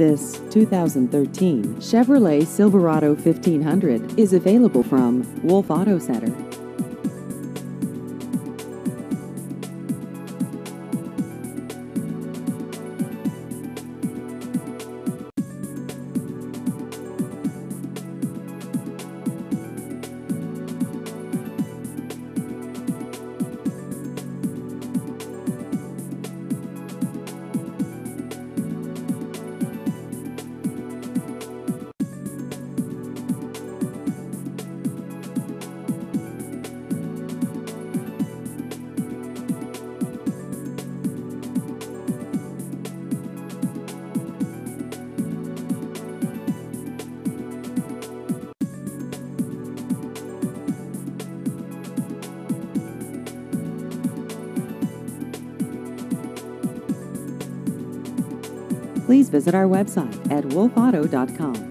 This 2013 Chevrolet Silverado 1500 is available from Wolf Auto Center. Please visit our website at wolfauto.com.